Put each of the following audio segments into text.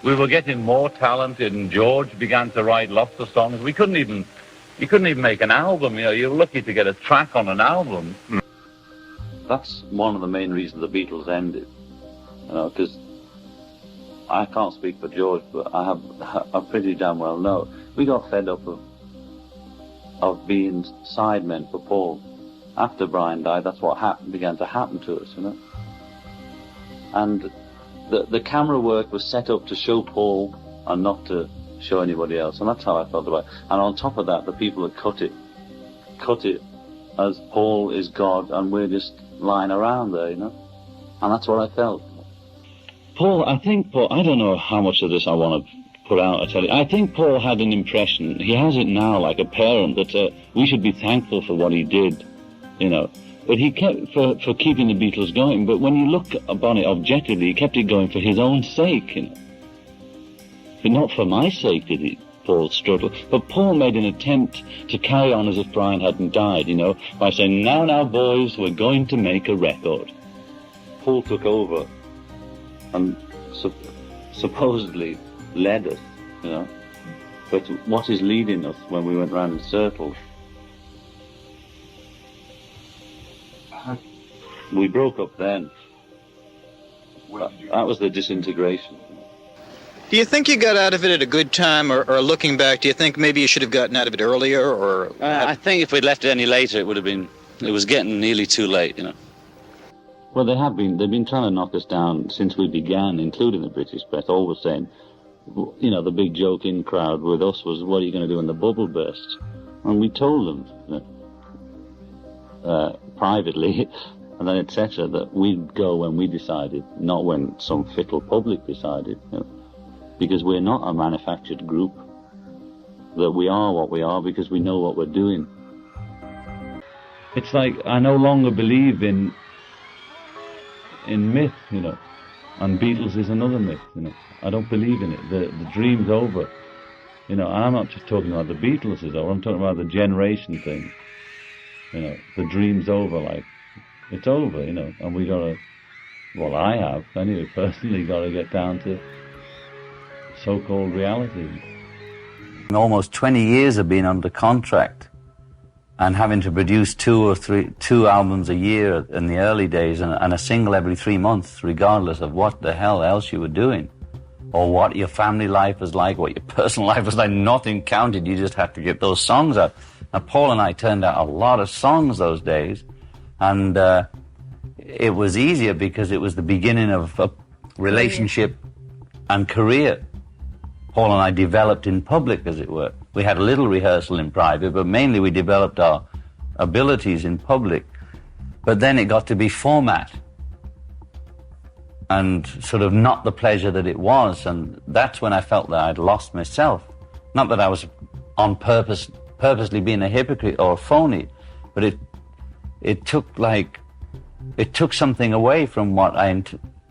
we were getting more talented, and George began to write lots of songs. You couldn't even make an album. You know, you were lucky to get a track on an album. That's one of the main reasons the Beatles ended. You know, because I can't speak for George, but I pretty damn well know. We got fed up of being sidemen for Paul. After Brian died, that's what began to happen to us, you know. And the camera work was set up to show Paul and not to show anybody else, and that's how I felt about it. And on top of that, the people that cut it as Paul is God and we're just lying around there, you know. And that's what I felt. Paul, I don't know how much of this I want to put out, I tell you. I think Paul had an impression, he has it now like a parent, that we should be thankful for what he did, you know. But he kept, for keeping the Beatles going, but when you look upon it objectively, he kept it going for his own sake, you know. But not for my sake did he, Paul, struggle. But Paul made an attempt to carry on as if Brian hadn't died, you know, by saying, now, boys, we're going to make a record. Paul took over and supposedly led us, you know. But what is leading us when we went round in circles? We broke up then. That was the disintegration. Do you think you got out of it at a good time, or looking back, do you think maybe you should have gotten out of it earlier, or? I think if we'd left it any later, it was getting nearly too late, you know. Well, they've been trying to knock us down since we began, including the British press, always saying, you know, the big joking crowd with us was, what are you going to do when the bubble bursts? And we told them that, privately, and then etc., that we'd go when we decided, not when some fickle public decided, you know, because we're not a manufactured group, that we are what we are because we know what we're doing. It's like I no longer believe in myth, you know, and Beatles is another myth, you know. I don't believe in it. The dream's over, you know. And I'm not just talking about the Beatles is over. I'm talking about the generation thing, you know. The dream's over, like it's over, you know. And we gotta, well, I have anyway, personally, gotta get down to so-called reality. Almost 20 years of being under contract and having to produce two albums a year in the early days and a single every 3 months, regardless of what the hell else you were doing or what your family life was like, what your personal life was like, nothing counted. You just had to get those songs out. Now, Paul and I turned out a lot of songs those days, and it was easier because it was the beginning of a relationship and career. Paul and I developed in public, as it were. We had a little rehearsal in private, but mainly we developed our abilities in public. But then it got to be format and sort of not the pleasure that it was, and that's when I felt that I'd lost myself. Not that I was on purposely being a hypocrite or a phony, but it took something away from what I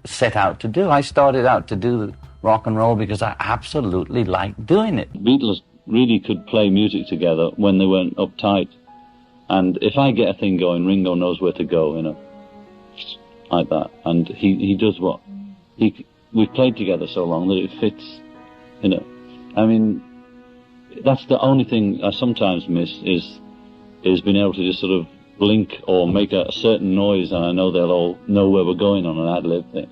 set out to do. I started out to do rock and roll because I absolutely liked doing it. Beatles really could play music together when they weren't uptight. And if I get a thing going, Ringo knows where to go, you know, like that. And he does what we've played together so long that it fits, you know. I mean, that's the only thing I sometimes miss is being able to just sort of blink or make a certain noise, and I know they'll all know where we're going on an ad-lib thing.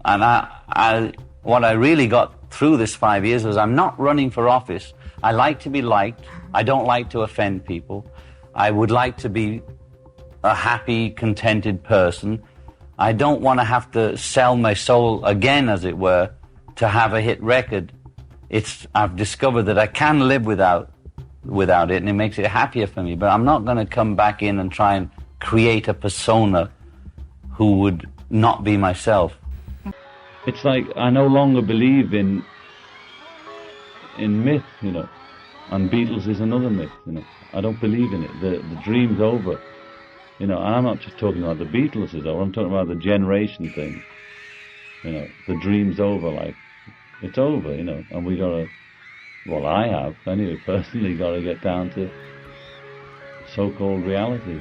And what I really got through this 5 years was I'm not running for office. I like to be liked. I don't like to offend people. I would like to be a happy, contented person. I don't want to have to sell my soul again, as it were, to have a hit record. I've discovered that I can live without it, and it makes it happier for me. But I'm not going to come back in and try and create a persona who would not be myself. It's like I no longer believe in myth, you know, and Beatles is another myth, you know. I don't believe in it. The dream's over, you know. And I'm not just talking about the Beatles is over. I'm talking about the generation thing, you know. The dream's over, like it's over, you know. And we gotta, well, I have anyway, personally, gotta get down to so-called reality.